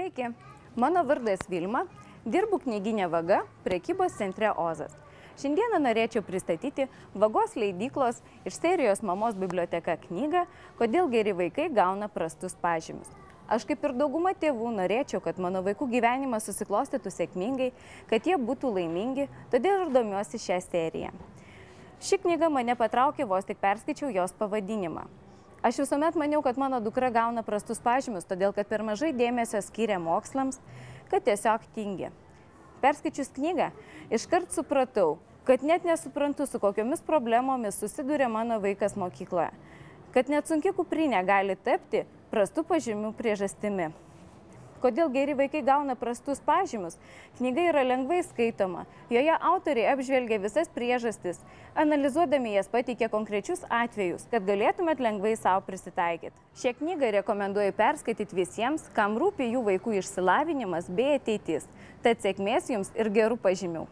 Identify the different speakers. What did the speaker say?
Speaker 1: Sveiki, mano vardas Vilma, dirbu knyginė Vaga, prekybos centre Ozas. Šiandieną norėčiau pristatyti Vagos leidyklos iš serijos Mamos biblioteka knygą Kodėl geri vaikai gauna prastus pažymius. Aš kaip ir dauguma tėvų norėčiau, kad mano vaikų gyvenimas susiklostytų sėkmingai, kad jie būtų laimingi, todėl ir domiuosi šią seriją. Ši knyga mane patraukė, vos tik perskaičiau jos pavadinimą. Aš visuomet maniau, kad mano dukra gauna prastus pažymius, todėl kad per mažai dėmesio skiria mokslams, kad tiesiog tingi. Perskaičius knygą, iškart supratau, kad net nesuprantu, su kokiomis problemomis susiduria mano vaikas mokykloje, kad net sunki kuprinė gali tapti prastų pažymių priežastimi. Kodėl geri vaikai gauna prastus pažymius? Knyga yra lengvai skaitoma. Joje autoriai apžvelgia visas priežastis, analizuodami jas pateikia konkrečius atvejus, kad galėtumėt lengvai savo prisitaikyti. Šią knygą rekomenduoju perskaityti visiems, kam rūpi jų vaikų išsilavinimas bei ateitis. Tad sėkmės jums ir gerų pažymių.